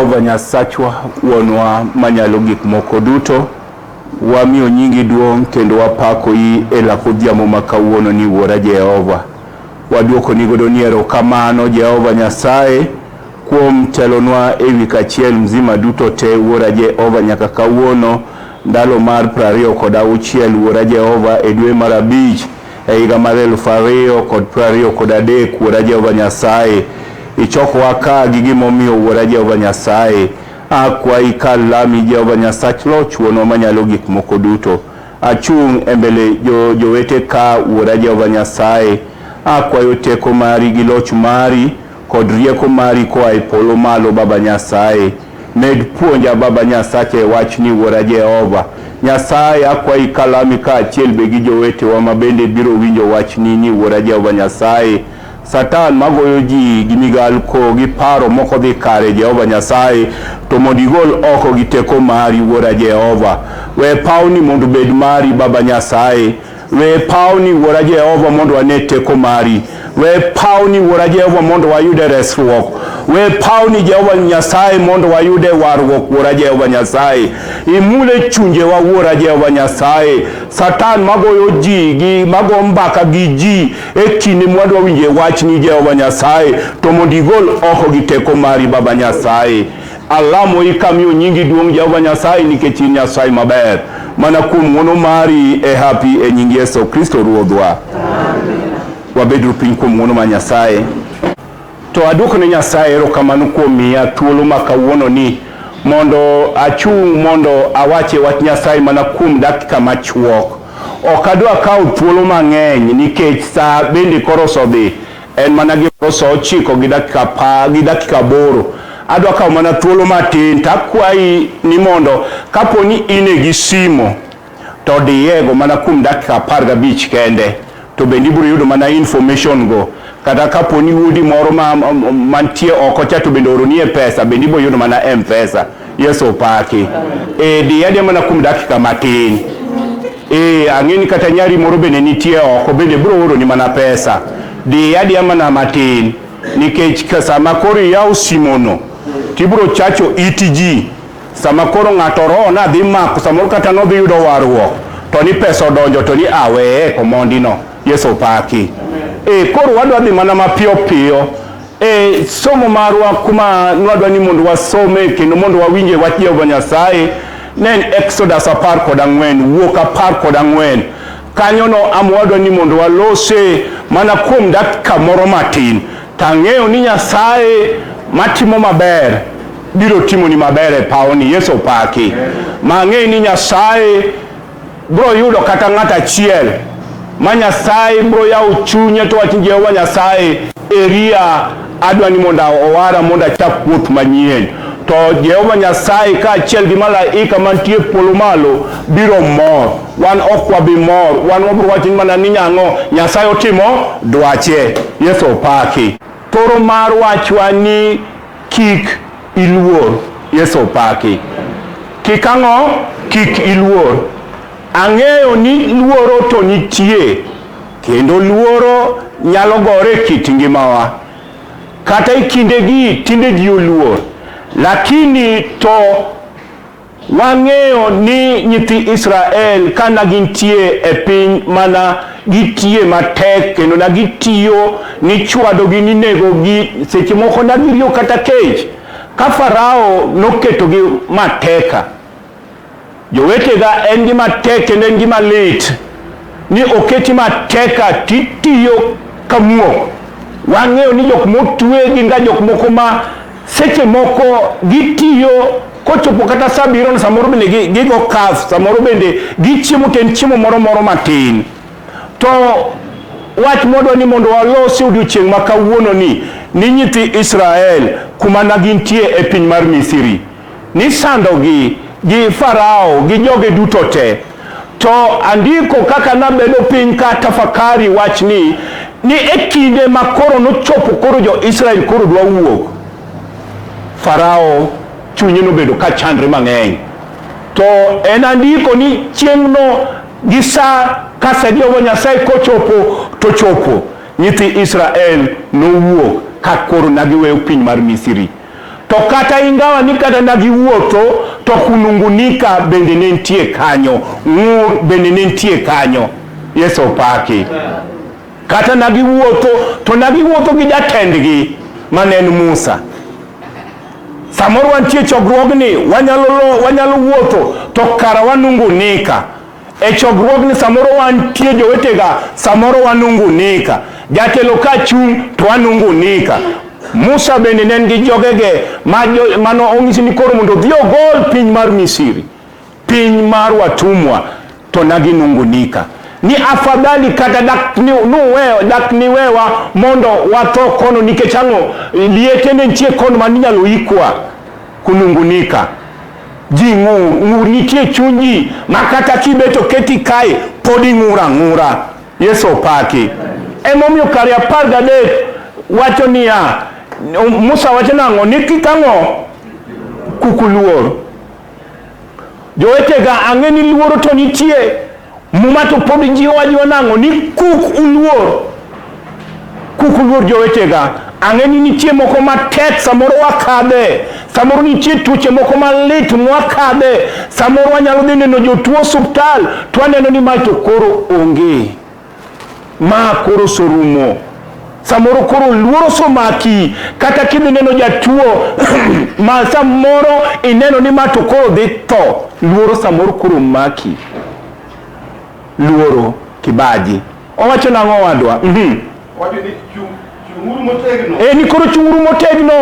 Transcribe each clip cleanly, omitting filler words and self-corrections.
Jehova Nyasachwa wuonwa manyalo gik moko duto, wamiyo nyingi duong' kendo wapako yi elakudhiamo makawuono ni wuora Jehova. Waduoko ni godo ni erokamano Jehova Nyasaye kuom telonwa ewi kachiel mzima duto te wuora Jehova nyaka kawuono ndalo mar 26 wuora Jehova e dwe mar 5 e higa mar 2023 wuora Jehova Nyasaye. Ichokowa ka gi gimomiyo wuora Jehova Nyasaye. Akwayi kar lami Jehova Nyasach loch wuonwa manyalo gik moko duto. Achung' e mbele jowete ka wuora Jehova Nyasaye. Akwayo teko mari gi loch mari kod rieko mari koa e polo malo Baba Nyasaye. Med puonja Baba Nyasache wach ni wuora Jehova Nyasaye. Akwayi kalami ka achiel be gi jowetewa mabende biro winjo wach ni wuora Jehova Nyasaye. Satan magoyo ji gi migalko gi paro moko dhi kare Jehova Nyasaye, to mondo igol oko gi teko mari wuora Jehova. We pawni mondo bed mari Baba Nyasaye. We pawni wuora Jehova mondo wane teko mari. We pawni wuora Jehova mondo wayude resruok. We pawni Jehova Nyasaye mondo wayude warruok wuora Jehova Nyasaye. Imule chunje wa wuora Jehova Nyasaye. Satan magoyo ji gi mago mbaka gi ji e kinde mwando winje wach ni Jehova Nyasaye, to mondo igol oko gi teko mari Baba Nyasaye. Alamo ikamiyo nyingi duong' Jehova Nyasaye nikech in Nyasaye maber. Mana kuom ng'wono mari e happy e nying Yesu Kristo Ruodhwa. Amen. Wabedru piny kuom ng'wono ma Nyasaye. To aduoko ne Nyasaye erokamano kuom miya thuolo ma kawuono ni mondo achung' mondo awache wach Nyasaye mana kuom dakika machuok. Ok adwa kawo thuolo mang'eny nikech sa bende koro sodhi. En mana gimoro sa 9 gi dakika 8. Adwa kawo mana thuolo matin, takwayi ni mondo kaponi ine gi simo to diyego mana kuom dakika 15 kende, to bende ibiro yudo mana information go. Kata kaponi wuodi moro mantie oko cha to bende oronie pesa, bende ibiro yudo mana M-Pesa. Yesu opaki. Diyade mana kuom dakika matin. Ang'eni kata nyari moro bende nitie oko, bende biro oro ni mana pesa. Diyade mana matin nikech sama koro yawo simono tibro chacho itiji. Sama koro ng'ato roho na dhi mako, samoro kata no dhi yudo warruok, to ni pesa odonjo to ni aweye komondino. Yesu opaki. Koro wadwa dhi mana mapiyo piyo. Somo marwa kuma nwadwa ni mondo wasome kendo mondo wawinje wach Jehova Nyasaye ne en Exodus 14, Wuok 14. Kanyono amwadwa ni mondo walose mana kuom dakika moro matin. Tang'eyo ni Nyasaye matimo maber biro timo ni maber e pawni. Yesu opaki. Mang'e ni Nyasaye bro yudo kata ng'ata achiel ma Nyasaye bro yawo chunye to wach Jehova Nyasaye eria adwa ni mondo owara mondo achak wuoth manyien. To Jehova Nyasaye ka achiel gi malaika mantie polo malo biro mor. Wan ok wabi mor. Wan wabiro wacho mana ni nyang'o Nyasaye otimo dwache. Yesu opaki. Toro mar wachwa ni kik iluor. Yesu opaki. Kik ang'o? Kik iluor. Ang'eyo ni luoro to nitie, kendo luoro nyalo gore kit ngimawa. Kata ikindegi tinde ji oluor, lakini to wang'eyo ni nyithi Israel kana gintie e piny mana gitie matek kendo na gitiyo ni chwado gi ni nego gi, seche moko na giriyo kata kech. Ka Farao noketo gi mateka, jowetega en gi matek kendo en gi malit ni oketi mateka titiyo kamuok. Wang'eyo ni jok motwe gin ga jok moko ma seche moko gitiyo kochopo kata saa 7 samoro bende gigo kaf, samoro bende gichiemo ten chiemo moro matin. To wach modwa ni mondo walosi odiochieng' ma kawuono ni nyithi Israel kuma na gintie e piny mar Misri ni sandogi gi Farao gi joge duto te. To andiko kaka nabedo piny ka tafakari wach ni e kinde ma koro nochopo koro jo Israel koro dwa wuok, Farao chunye nobedo ka chandre mang'eny. To en andiko ni chieng'no gi sa kase Jehova Nyasaye kochopo to chopo, nyithi Israel nowuok ka koro nagiweyo piny mar Misri. to kata ingawa ni kata nagiwuotho to kunungunika bende ne nitie kanyo, ng'ur bende ne nitie kanyo. Yesu opaki. Kata nagiwuotho to nagiwuotho gi jatendgi manen Musa. Samoro wantie chokruogni wanyalo wuotho to kara wanungunika. E chokruogni samoro wantie jowetega, samoro wanungunika. Jatelo ka chung to wanungunika. Musa bende nen gi jogege mano ong'isi ni koro mondo dhi ogol piny mar Misri, piny mar watumwa, to naginungunika. Ni afadhali kata dak niwewa mondo watho kono nikech ang'o, liete ne nitie kono maninyalo ikwa kunungunika. Ji ng'ur nitie chunyi makata kibeto keti kae podi ng'ura. Yesu opaki. Emomiyo kare 13 wacho niya, Musa wacho nang'o ni kikang'o kukuluor. Jowetega ang'e ni luoro to nitie. Muma to podi jiwa nang'o ni kuk uluor jowetega. Ang'e ni nitie moko matek samoro wakadhe. Samoro nitie tuoche moko malit mwakadhe. Samoro wanyalo dhi neno jotuo osuptal to waneno ni ma to koro onge. Ma koro sorumo. Samoro koro luoro somaki, kata kidhi neno jatuo ma samoro ineno ni ma to koro dhi tho. Luoro samoro koro maki. Luoro kibaji. Owacho nang'o wadwa? Wacho ni chunguru motegno. Ni koro chunguru motegno.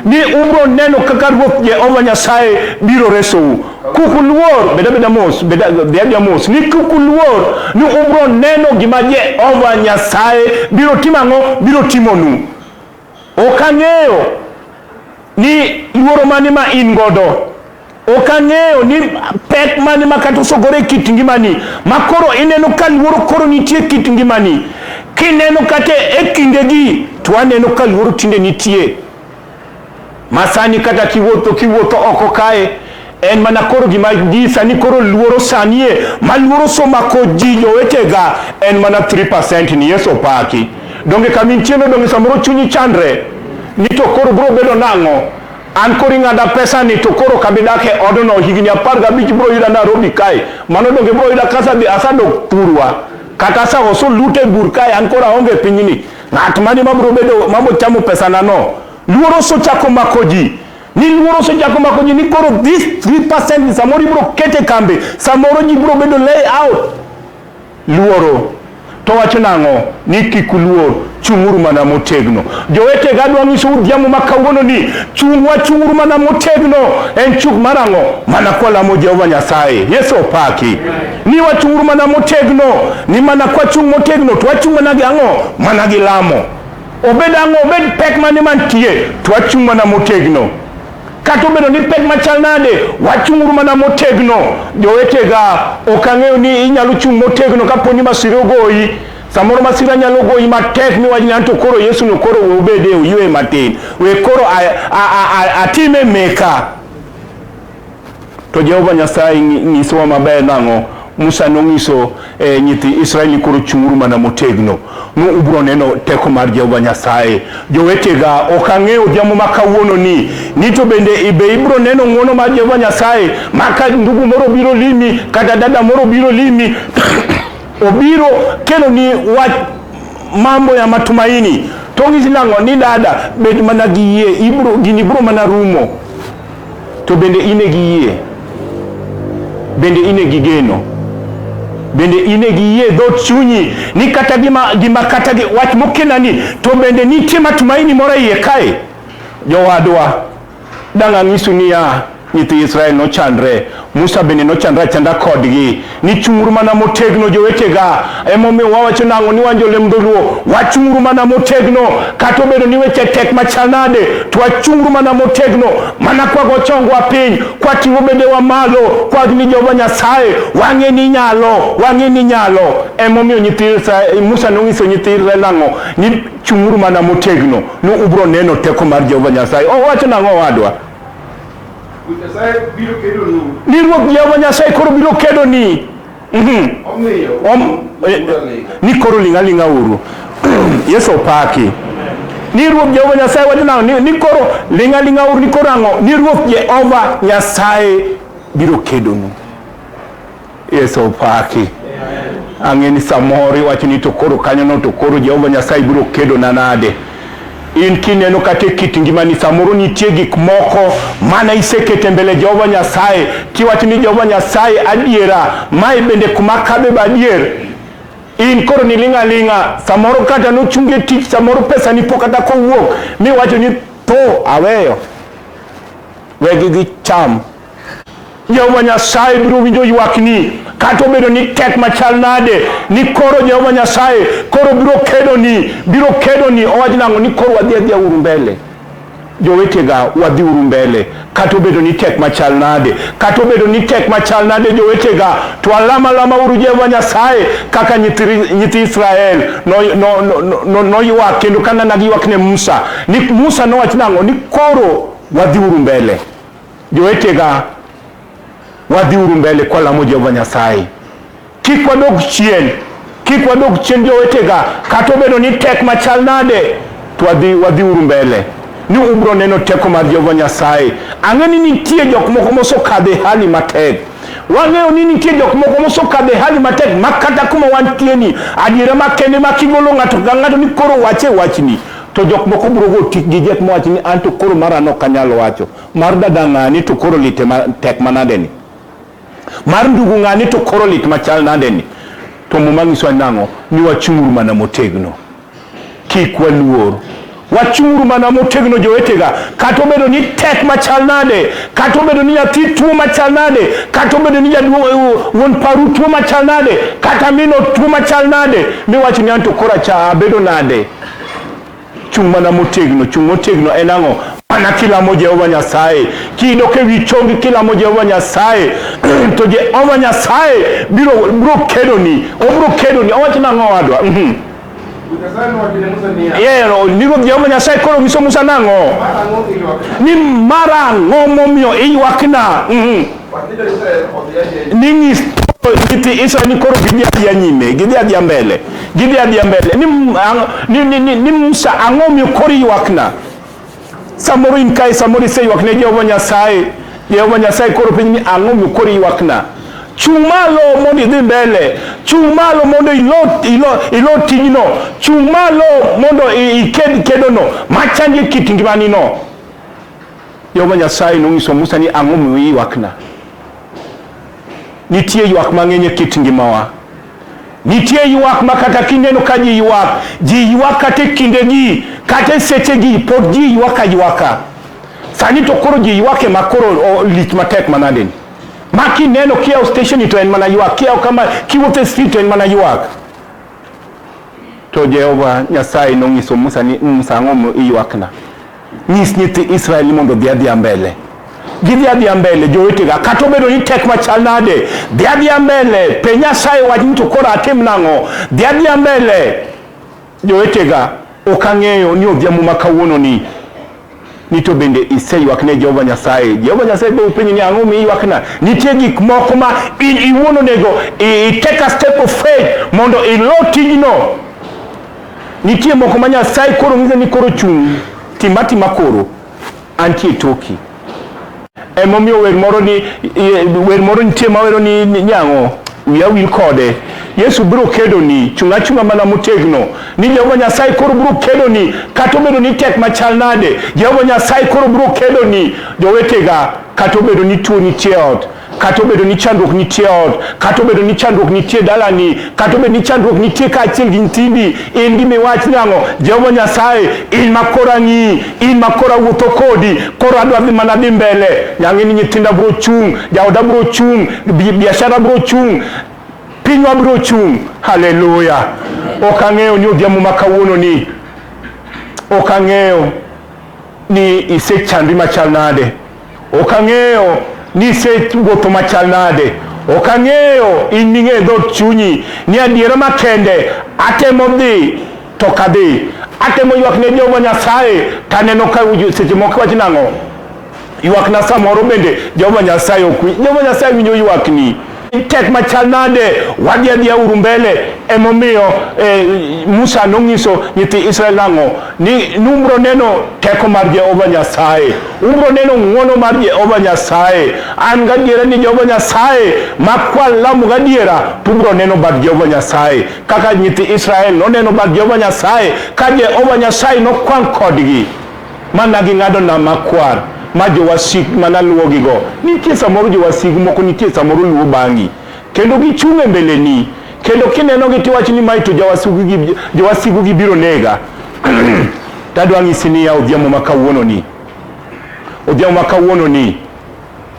Ni ubro neno kaka Ruoth Jehova Nyasaye biro resou. Kukuluor beda mos. Ni kukuluor ni ubro neno gima Jehova Nyasaye biro timang'o, biro timonu. Okang'eyo ni luoro mani ma in godo. Okang'eyo ni pek mani makata osogore kit ngimani, makoro ineno ka luoro koro nitie kit ngimani. Kineno kate e kindegi to aneno ka luoro tinde nitie. Masani kata kiwuotho oko kae, en mana koro gima gisa ni koro luoro sanie, ma luoro somako ji jowetega en mana 3%. Ni Yesu opaki. Donge kamintieno donge samoro chunyi chandre ni to koro bro bedo nang'o. An kori ng'ada pesa ni to koro kabidake odono higni 15 bro yuda Nairobi kae. Mano donge bro yuda kasa bi asado purwa. Kata sa oso lute bur kae an kora onge pinyni. Ng'at mani mabro bedo mabo chamo pesa nano. Luoro so chako makoji. Ni luoro so chako makoji ni koro this 3% samoro bro kete kambe. Samoro ji bro bedo lay out. Luoro. To wacho nang'o ni kikuluor, chunguru mana motegno. Jowetega adwa ng'iso udhiamo makawuono ni chunguru mana motegno. En chung marang'o mana kwa lamo Jehova Nyasaye. Yesu opaki. Ni wachunguru mana motegno. Ni mana kwa chung motegno to wachung mana gi ang'o, mana gi lamo. Obed ang'o, obed pek mani mantie to wachung mana motegno. Kato bedo ni pek machal nade, wachunguru mana motegno. Jowetega okang'eyo ni inyalo chung motegno kaponi masira ogoyi. Samoro masira nyalo goyi matek mi wajni anto koro Yesu no koro obede uywe matin. We koro atime meka. To Jehova Nyasaye ng'isowa maber nang'o. Musa nong'iso nyithi Israeli koro chunguru mana motegno. No ubro neno teko mar Jehova Nyasaye. Jowetega okang'eyo jamo makawuono ni to bende ibro neno ng'wono mar Jehova Nyasaye. Maka ndugu moro biro limi, kata dada moro biro limi. Obiro kelo ni mambo ya matumaini. Tongi zinang'o ni dada bed mana giye, gini bro mana rumo. To bende ine giye. Bende ine gigeno. Bende ine giye dhot chunyi ni kata gima kata wach mokenani to bende nitie matumaini moro iye kae. Jowadwa danga ng'isu niya nyithi Israel no chandre. Musa bende no chandra chanda kodgi. Ni chunguru mana motegno jowetega. Emomiyo wawacho nang'o ni wanjo LEMBDHOLUO wachunguru mana motegno. Kato bedo ni weche tek machalnade to wachunguru mana motegno. Mana kwa gochongwa piny, kwa ting'o bende wa malo, kwa ni Jehova Nyasaye wang'e ni nyalo. Emomiyo nyithi Musa nong'iso nyithi Israel nang'o ni chunguru mana motegno. No ubro neno teko mar Jehova Nyasaye. Wacho nang'o wadwa? Ni Ruoth Jehova Nyasaye koro biro kedo ni. Ni koro ling'a uru. Yesu opaki. ni ruoth Jehova Nyasaye wacho nang'o ni koro linga ur ni koro ang'o ni ruoth Jehova Nyasaye biro kedonu. Yesu opaki. Ang'eni samoro iwacho ni to koro kanyo no to koro Jehova Nyasaye biro kedona nade. In kineno kate kit ngimani samoro nitie gik moko mana isekete mbele Jehova Nyasaye kiwacho ni Jehova Nyasaye adiera mai bende kuma kabe badier. In koro ni linga samoro kata no chunge tich samoro pesa ni pokata kowuok mi wacho ni to aweyo wegi gi cham. Jehova Nyasaye biro winjo ywakni kata obedo ni tek machal nade ni koro Jehova Nyasaye koro biro kedoni owacho nang'o ni koro wadhi uru mbele. Jowetega wadhi uru mbele kata obedo ni tek machal nade jowetega to alama uru Jehova Nyasaye kaka nyithi Israel no ywak kendo kana nagiywak ne Musa ni Musa nowacho nang'o ni koro wadhi uru mbele. Jowetega wadhi uru mbele kwa lamo Jehova Nyasaye. Kik wadog chien jowetega kata obedo ni tek machal nade to wadhi uru mbele. Ni ubro neno teko mar Jehova Nyasaye. Ang'eni nitie jok moko mosokadhe hali matek. Wang'eyo ni nitie jok moko mosokadhe hali matek makata kuma wantie ni adiera makende makigolo ng'ato ka ng'ato ni koro wache wachni. To jok moko biro go tik gi jet mowacho ni an to koro mara no kanyalo wacho. Mar dada ng'ani to koro lite tek manade ni. Mar ndugu ng'ani to koro lit machal nade ni. To muma ng'iswa nang'o ni wachung'uru mana motegno. Kik waluor. Wachung'uru mana motegno jowetega kata obedo ni tek machal nade kata obedo ni nyathi tuo machal nade kata obedo ni wuon paru tuo machal nade kata mino tuo machal nade miwacho ni an to koro cha bedo nade. Chung mana motegno en ang'o mana kilamo Jehova Nyasaye kidoke wichongi kilamo Jehova Nyasaye to Jehova Nyasaye biro kedoni owacho nang'o wadwa ni ruoth Jehova Nyasaye koro nyiso Musa nang'o ni mara ang'o momiyo iywakna ni ng'is nyithi Israel ni koro gidhi adhiya nyime gidhi adhiya mbele ni Musa ang'o miyo koro iywakna. Samoro in kai samoro iseywak ne Jehova Nyasaye koro piny ni ang'o miyo koro iywakna. Chung malo mondo idhi mbele, chung malo mondo ilo tijno, chung malo mondo iked kedono machandie kit ngimani no. Jehova Nyasaye nong'iso Musa ni ang'o miyo iywakna. Nitie ywak mang'eny e kit ngimawa. Nitie ywak makata kineno ka ji ywak kata kindegi kata sechegi pod ji ywaka. Sani to koro ji ywake makoro lit matek manade ni. Maki neno kia station to en mana ywak, kia kama kiwote street to en mana ywak. To Jehova Nyasaye nong'iso Musa ni Musa ang'o miyo iywakna. Nyis nyithi Israel mondo dhi adhiya mbele. Gidhi adhiya mbele jowetega kata obedo ni tek machal nade dhi adhiya mbele. Pe Nyasaye wach ni to koro atim nang'o dhi adhiya mbele. Jowetega ok ang'eyo ni odhiambo ma kawuono ni to bende iseywak ne Jehova Nyasaye. Jehova Nyasaye be penji ni ang'o miyo iywakna. Nitie gik moko ma iwuon onego take a step of faith mondo ilo tijno. Nitie moko ma Nyasaye koro ng'iso ni koro chung timatima koro antie toki. Emomiyo wer moro nitie mawero ni nyang'o wiya wil kode. Yesu biro kedoni chunga mana motegno ni Jehova Nyasaye koro biro kedoni kata obedo ni tek machal nade. Jehova Nyasaye koro biro kedoni jowetega kata obedo ni tuo nitie ot, kata obedo ni chandruok nitie ot, kata obedo ni chandruok nitie dalani, kata obedo ni chandruok nitie kaachiel gi nyithindi. In gima iwach nang'o Jehova Nyasaye in makora ng'i, in makora wuotho kodi, koro adwa dhi mana dhi mbele. Nyang'e ni nyithinda biro chung, jaoda biro chung, biashara biro chung, pinywa biro chung. Haleluya. Ok ang'eyo ni odhiambo ma kawuono ni ok ang'eyo ni isechandri machal nade. Ok ang'eyo ni isewuotho machal nade. Ok ang'eyo in ming'e dhot chunyi ni adiera makende atemo dhi to kadhi. Atemo ywak ne Jehova Nyasaye taneno ka seche moko wach nang'o ywakna samoro bende Jehova Nyasaye ok winjo. Jehova Nyasaye winjo ywakni. tek machal nade wadhi urumbele emomiyo Musa nonyiso nyithi Israel nango ni numbro neno teko mar Jehova Nyasaye, umbro neno ng'wono mar Jehova Nyasaye. An gadiera ni Jehova Nyasaye makwal lamu gadiera tumbro neno bad Jehova Nyasaye kaka nyithi Israel no neno bad Jehova Nyasaye ka Jehova Nyasaye no kwang kodgi mana gi ngado na makwar ma jowasik mana luwogigo. Nitie samoro jowasik moko nitie samoro luwo bangi kendo gichung' e mbeleni kendo kineno gi tiwachi ni mai to jowasigu gi biro nega. Tadwa ng'isi ni ya odhiambo makawuono ni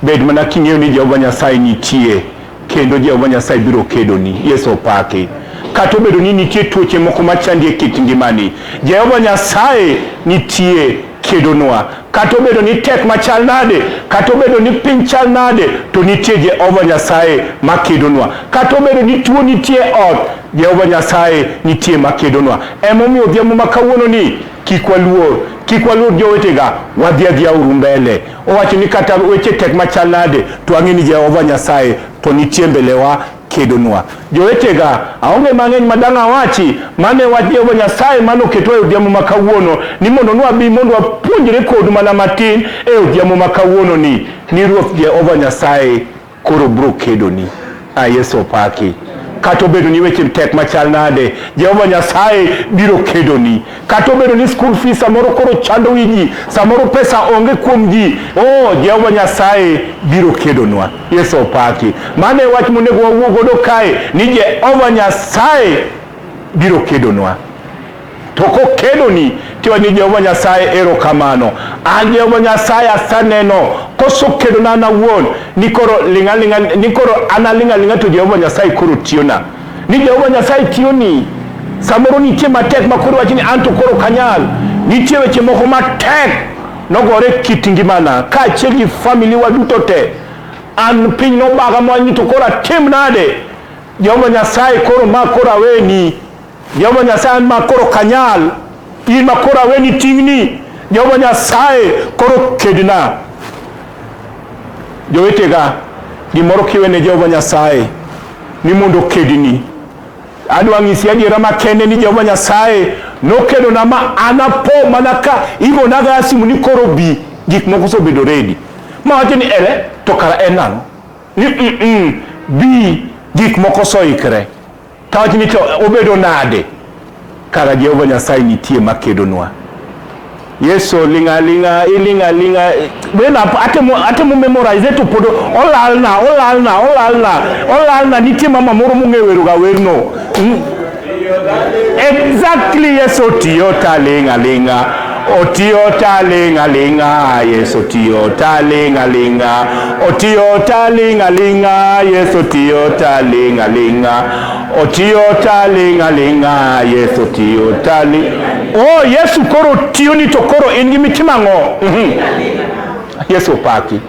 bed mana king'eyo ni Jehova Nyasaye nitie kendo Jehova Nyasaye biro kedoni. Yesu opaki. Kata obedo ni nitie tuoche moko machandi e kit ngimani, Jehova Nyasaye nitie kedonwa. Kata obedo ni tek machal nade, kata obedo ni piny chal nade, to nitie Jehova Nyasaye makedonwa. Kata obedo ni tuo nitie ot, Jehova Nyasaye nitie makedonwa. Emomiyo odhiambo makawuono ni kik waluor jowetega, wadhi adhiya uru mbele. Owacho ni kata weche tek machal nade to ang'e ni Jehova Nyasaye to nitie mbelewa kedonwa. Jowetega, aonge mang'eny madang' awachi mane wach Jehova Nyasaye mano ketwa e odhiambo makawuono ni mondo nwabi mondo wapuonjre kodu mana matin e odhiambo makawuono ni Ruoth Jehova Nyasaye koro bro kedoni. Yesu opaki. Kata obedo ni weche tek machal nade, Jehova Nyasaye biro kedoni. Kata obedo ni school fees samoro koro chando wiji, samoro pesa onge kuom ji, Jehova Nyasaye biro kedonwa. Yesu opaki. Mane wach monego wawuo godo kae ni Jehova Nyasaye biro kedonwa. To kokedoni tiwa ni Jehova Nyasaye erokamano. An Jehova Nyasaye asaneno koso kedona na wuon ni koro analinga to Jehova Nyasaye koro tiona. Ni Jehova Nyasaye tioni. Samoro nitie matek makoro wachini anto koro kanyal. Nitie weche moko matek nogore kit ngimana ka achiel gi family waduto te. An piny nobaga mwanyi to koro atim nade. Jehova Nyasaye koro makoro aweni. Jehova Nyasaye makoro kanyal. In makoro aweni tingni. Jehova Nyasaye koro kedna. Jowetega, gimoro kiwene Jehova Nyasaye ni mondo kedni. Adwa ng'isi adiera makende ni Jehova Nyasaye no kedona ma anapo manaka igo naga simu ni koro bi gik moko so bedo ready. Ma wacho ni to kara enano ni bi gik moko so ikre. Tawacho ni to obedo nade kara Jehova Nyasaye nitie makedonwa. Yesu ilinga wena atemo memorize to podo olalna nitie mama moro mung'eweru ga werno. Exactly. Yesu tiyo talinga Yesu tiyo talinga Yesu tiyo talinga Yesu tiyo Yesu koro tiyo ni to koro in gi mitimango. Yesu paki.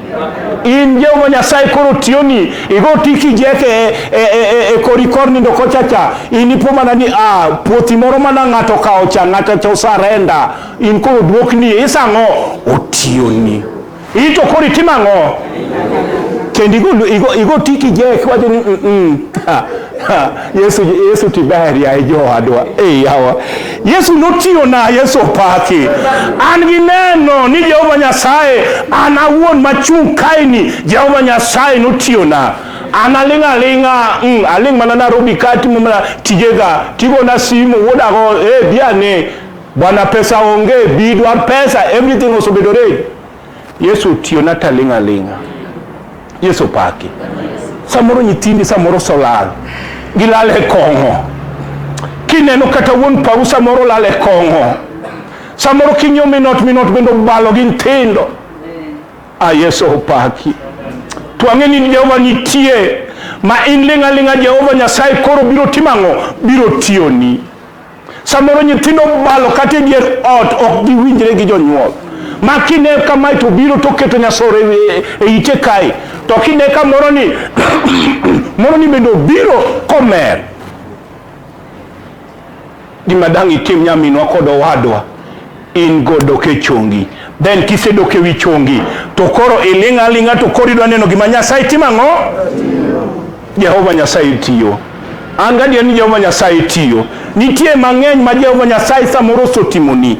In Jehova Nyasaye koro tiyo ni igo tiki jeke korikorni ndo kochacha inipo mana ni puothi moro mana ng'ato kao cha ng'ato cha sarenda in koro duokni isango otiyo ni ito koro itimango kendi igo tiki jeke wacho ni Yesu tiberi ya jowadwa yawa Yesu notiyo na. Yesu opaki. An gi neno ni Jehova Nyasaye an awuon machung' kaini Jehova Nyasaye notiyo na. Aling mana NAIROBI kati mana tijega tigo na simu wodago biane bwana pesa onge bidwar pesa everything also bedo ready. Yesu tiyo na talinga. Yesu opaki. Samoro nyitindi samoro solal gilale kongo. Kineno kata wuon pau samoro lale kongo. Samoro kinyo minot bendo balo gintindo. Yesu opaki. Tuang'eni Jehova nitie ma in linga Jehova Nyasaye koro biro timango biro tiyoni. Samoro nyithindo balo kata dier ot ok giwinjre gi jonyuol. Ma kine kama to biro to keto nyasore e ite kai. To kine ka moro ni bendo biro komer. Di madangi tim nyaminwa kod owadwa in godo ke chongi. Then kisedoke wi chongi to koro ilinga to koro idwa neno gima Nyasaye timango. Jehova Nyasaye tiyo. An gadier ni Jehova Nyasaye tiyo. Nitie mang'eny ma Jehova Nyasaye samoro osetimoni.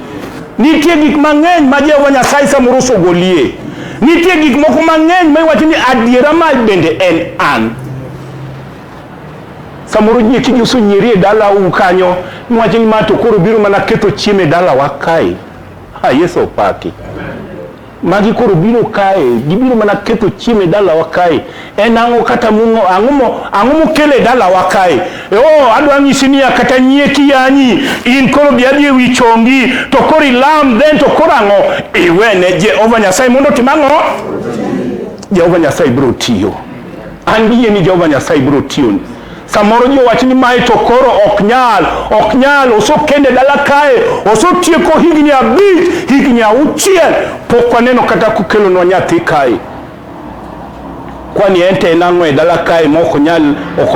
Nitie gik mang'eny ma Jehova Nyasaye samoro osegolie. Nitie gik moko mang'eny ma iwacho ni adiera ma bende en an. Samoro ji kijuso nyiri e dala u kanyo, iwacho ni ma to koro biro mana ketho chiemo e dala wa kae. Ha, Yesu opaki. Magi koro biro kae, gibiro mana ketho chiemo e dala wa kae. En ang'o kata mungo, ang'o mokele dala wa kae. Adwa nyisi ni kata nyieki yanyi, in koro biadhi ewi chongi, to koro ilam, then to koro ang'o, iwene Jehova Nyasaye mondo tim ang'o? Jehova Nyasaye biro tiyo. An gi yie ni Jehova Nyasaye biro tiyo. Samoro ji wacho ni mae to koro ok nyal, oso kende dala kae, oso tieko higni 5, higni 6, pok waneno kata kukelo no nyathi kae. Kwani ente enang'o e dala kae ma ok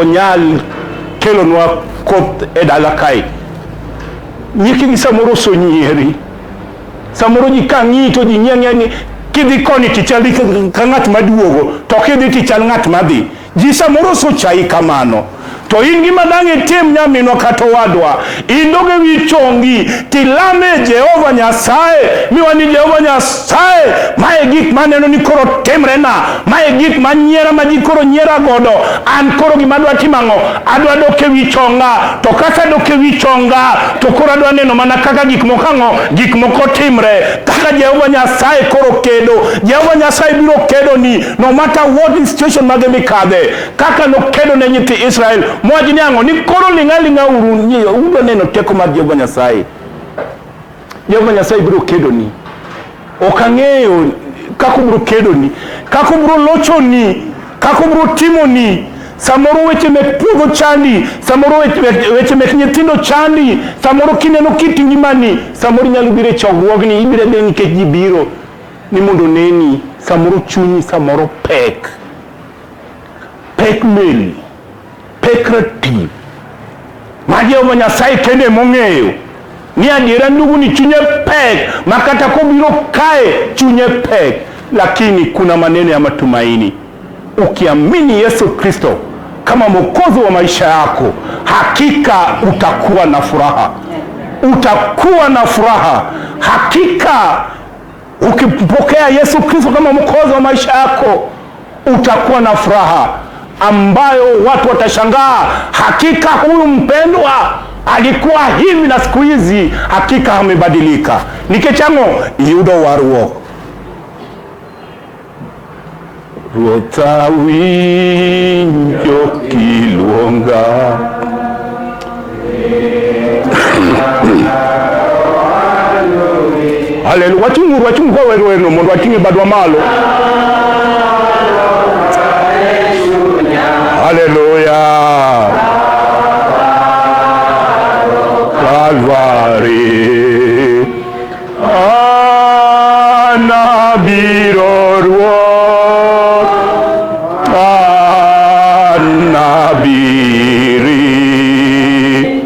onyal kelo nwa koth e dala kae. Nyikigi samoro oso nyieri. Samoro ji ka ng'i to ji ng'e ni kidhi koni tichal ka ng'at maduogo, to kidhi tichal ng'at madhi. Ji samoro oso chai kamano. To in gima dang' itim nyaminwa kata owadwa, idoge wi chongi, tilame Jehova Nyasaye, miwani Jehova Nyasaye, mae gik maneno ni koro timrena, mae gik manyiera ma ji koro nyiera godo, an koro gima adwa timo ang'o, adwa dok e wi chonga, to kaka dok e wi chonga, to koro adwa neno mana kaka gik moko ang'o, gik moko timre, kaka Jehova Nyasaye koro kedo, Jehova Nyasaye biro kedo ni, no matter what situation mage mikadhe, kaka no kedo ne nyithi Israel, mwaji ni ang'o, ni koro ling'a udo neno teko mar Jehova Nyasaye. Jehova Nyasaye biro kedo ni. Okang'eyo kako biro kedo ni, kako biro locho ni, kako biro timo ni. Samoro weche mek puodho chandi, samoro weche mek nyithindo chandi, samoro kineno kit ngimani, samoro nyalo biro e chokruogni, ibiro dhi nikech ji biro ni mondo neni, samoro chunyi, samoro pek meli, pek ratib. Ma Jehova Nyasaye kende mong'eyo ni adiera ndugu ni chunye pek, makata kobiro kae chunye pek, lakini kuna maneno ya matumaini. Ukiamini Yesu Kristo kama mwokozi wa maisha yako, hakika utakuwa na furaha. Utakuwa na furaha. Hakika ukimpokea Yesu Kristo kama mwokozi wa maisha yako, utakuwa na furaha ambayo watu watashangaa, hakika huyu mpendwa alikuwa hivi na siku hizi hakika amebadilika. Nikechango yudo waruo Rota winjo kiluonga Haleluya. Wachungu kwa wenu mondo watinge badwa malo. Haleluya. Calvary anabiro ruoth anabiri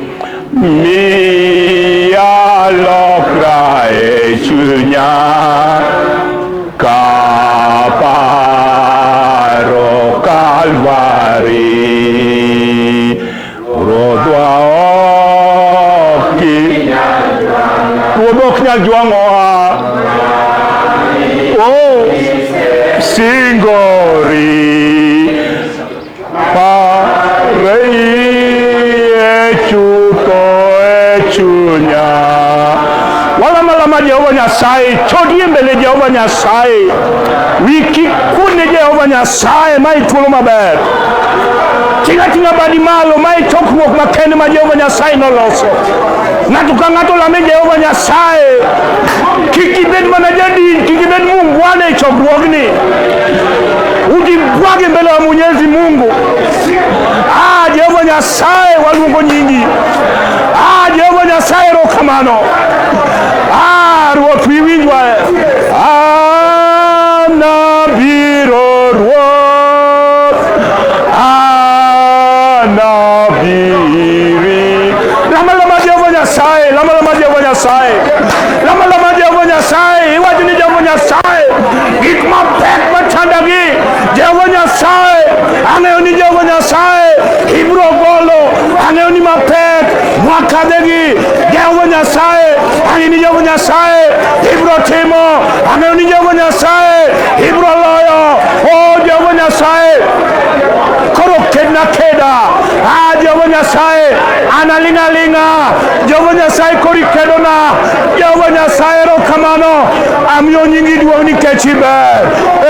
mialokra e chunya kaparo Calvary rodwa Juangoa Singori Parei Echuko Echunya Wala malama Jehova Nyasaye chodie mbele Jehova Nyasaye wiki kune Jehova Nyasaye mai tulo maber tinga badi malo mai tokruok makende ma Jehova Nyasaye noloso ng'ato ka ng'ato lame Jehova Nyasaye kikibed mana jadi kikibed Mungu wane e chokruogni ujibwage mbele wa Mwenyezi Mungu. Jehova Nyasaye waluongo nyingi. Jehova Nyasaye rokamano. Ruoth wiwinjwa anabiro ruoth anabiri lama Jehova Nyasaye lama Jehova Nyasaye lama Jehova Nyasaye iwajini Jehova Nyasaye gik mapek matandagi Jehova Nyasaye ang'eyo ni Jehova Nyasaye Jehova Nyasaye ang'eni Jehova Nyasaye ibro timo, ang'eni Jehova Nyasaye ibro loyo. Oh Jehova Nyasaye koro kedna keda, Jehova Nyasaye analinga linga, Jehova Nyasaye kori kedona, Jehova Nyasaye erokamano, amiyo nyingi duong' nikech iber.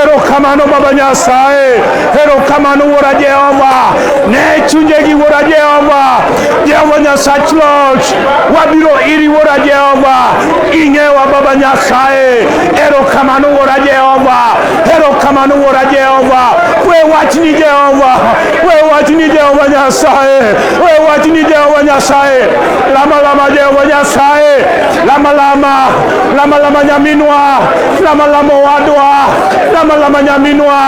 Erokamano Baba Nyasaye, erokamano Wuora Jehova, ne chunjegi Wuora Jehova, Jehova Nyasach Loch, wabiro iri Wuora Jehova, ing'ewa Baba Nyasaye, erokamano Wuora Jehova, erokamano Wuora Jehova, we wachni Jehova, we wachni Jehova Nyasaye, we wachni Jehova Nyasaye, lama lama Jehova Nyasaye, lama lama nyaminwa, lama wadwa, lama nyaminwa,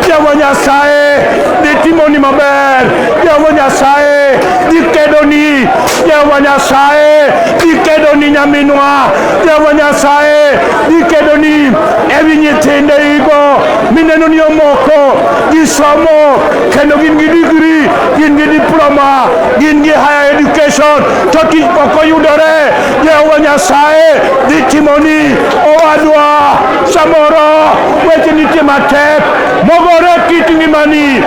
Jehova Nyasaye, ditimoni maber, Jehova Nyasaye, dikedoni, Jehova Nyasaye, dikedoni nyaminwa, Jehova Nyasaye, dikedoni, ewi nyithinde igo, mineno ni omoko, gisomo, kendo gin gi degree, gin gi diploma, gin gi higher education, to tich pok oyudore, Jehova Nyasaye, ditimoni, owadwa, samoro, weche nitie matek, mogore kit ngimani,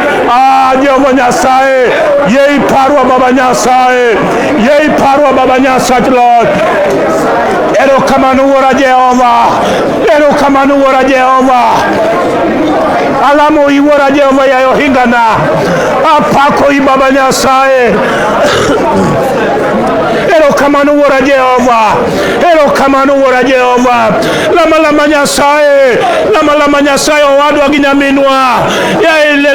Jehova Nyasaye, ye iparwa Baba Nyasaye, ye iparwa Baba Nyasach Loch, erokamano Wuora Jehova, erokamano Wuora Jehova, alamo i Wuora Jehova yayo hingana, apako i Baba Nyasaye, erokamano Wuora Jehova, erokamano Wuora Jehova, lama Nyasaye, lama Nyasaye owadwa gi nyaminwa,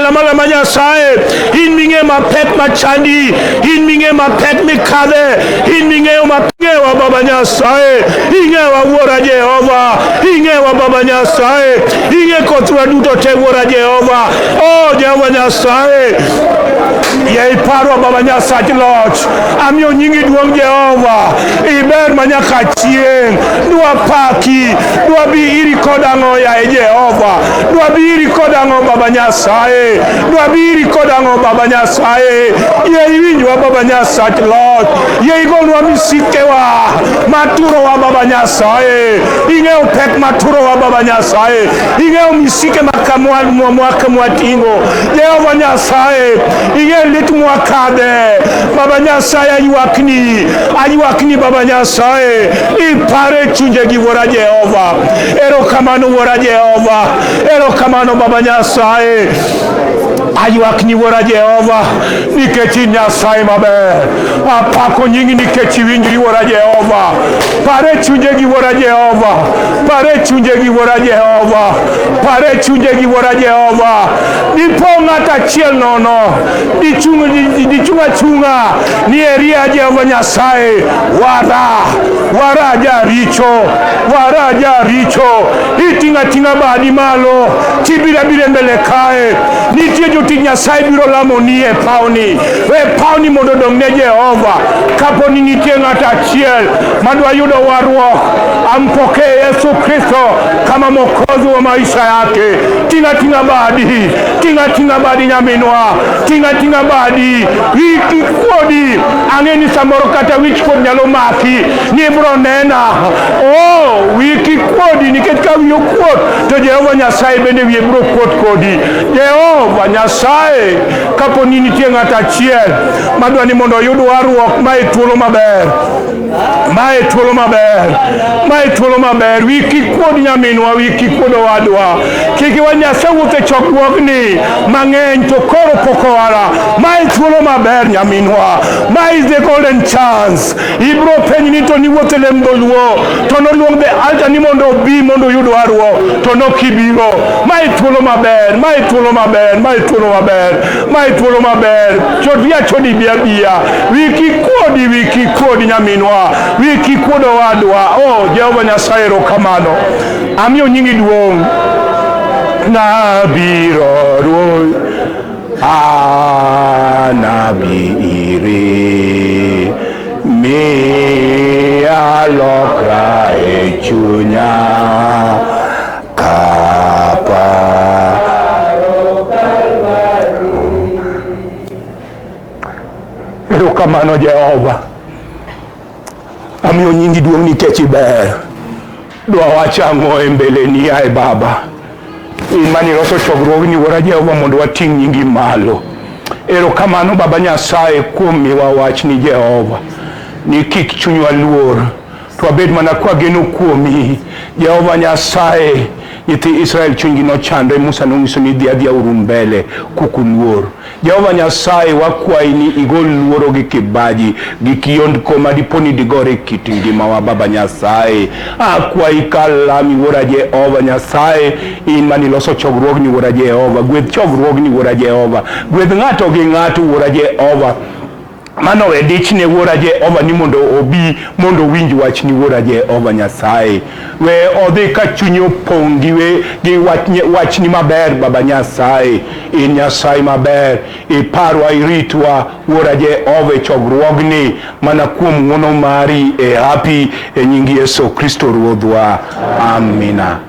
lama Nyasaye, in ming'e mapek machandi, in ming'e mapek mikadhe, in ming'eyo maping'ewa Baba Nyasaye, ing'ewa Wuora Jehova, ing'ewa Baba Nyasaye, ing'e kothwa duto te Wuora Jehova, oh Jehova Nyasaye, ye iparwa Baba Nyasach Loch, amiyo nyingi duong' Jehova, iber manyaka chieng', dwa paki, dwa bi iri kodang'o yae Jehova, dwa bi iri kodang'o Baba Nyasaye, dwa bi iri kodang'o Baba Nyasaye, ye iwinjwa Baba Nyasach Loch, ye igolwa misikewa, maturowa Baba Nyasaye, ing'eyo pek maturowa Baba Nyasaye, ing'eyo misike mwakamuatingo, Jehova Nyasaye, ing'eyo lit mwakadhe, Baba Nyasaye aywakni Baba Nyasaye, ipare chunje gi Wuora Jehova, erokamano Wuora Jehova, erokamano Baba Nyasaye, aywakni Wuora Jehova, nikech in Nyasaye maber, apako nyingi nikech iwinjri Wuora Jehova, pare chunje gi Wuora Jehova, pare chunje gi Wuora Jehova, pare chunje gi Wuora Jehova, dipo ng'at achiel nono, dichung' achung'a, ni eria Jehova Nyasaye, wara jaricho, iting'a ting'a badi malo, tibira mbele kae, nitie jotich Nyasaye biro lamo ni e pawni mondo dong' ne Jehova, kapo ni nitie ng'at achiel madwa yudo warruok, ampokee Yesu Kristo kama mwokozi wa maisha yake, ting'a badi nyaminwa, ting'a badi, wiki kuodi, ang'eni samoro kata wich kuod nyalo maki, nibro nena, wiki kuodi, nikech ka wiyo kuot, to Jehova Nyasaye bende wiye bro kuot kodi. Jehova Nyasaye, kapo ni nitie ng'at achiel madwa ni mondo oyud warruok, mae thuolo maber, wiki kuod nyaminwa, wiki kuod owadwa, kik wa Nyasaye wuothe chokruogni mang'eny to koro pok owara, mae thuolo maber nyaminwa, mae is the golden chance, ibro penj ni to niwuothe LEMBDHOLUO, to noluong the altar ni mondo obi mondo oyud warruok, to nokibiro, mae thuolo maber, chodi bia, wiki kuodi nyaminwa, wiki kuod owadwa, Jehova Nyasaye erokamano, amiyo nyingi duong', nabiro ruoth, nabiri, miya lokra e chunya, erokamano Jehova, amiyo nyingi duong' nikech iber. Dwa wacho ang'o e mbeleni yaye Baba, in mane iloso chokruogni Wuora Jehova mondo wating' nyingi malo. Erokamano Baba Nyasaye kuom miwa wach ni Jehova, ni kik chunywa luor, to wabed mana kwageno kuomi Jehova Nyasaye. Nyithi Israel chunygi nochando, Musa nong'iso ni dhi adhiya uru mbele kukuluor. Jehova Nyasaye wakwayi ni igol luoro gi kibaji gi kiondko madiponi digore kit ngimawa Baba Nyasaye. Akwayi kalami Wuora Jehova Nyasaye, in mane iloso chokruogni Wuora Jehova, gwedh chokruogni Wuora Jehova, gwedh ng'ato gi ng'ato Wuora Jehova mano we dichne Wuora Jehova ni mondo obi mondo winj wach ni Wuora Jehova Nyasaye. We odhi ka chunyo opong' gi wach ni maber Baba Nyasaye. In Nyasaye maber, iparwa iritwa Wuora Jehova e chokruogni mana kuom ng'wono mari e hapi e nying Yesu Kristo Ruodhwa. Amina.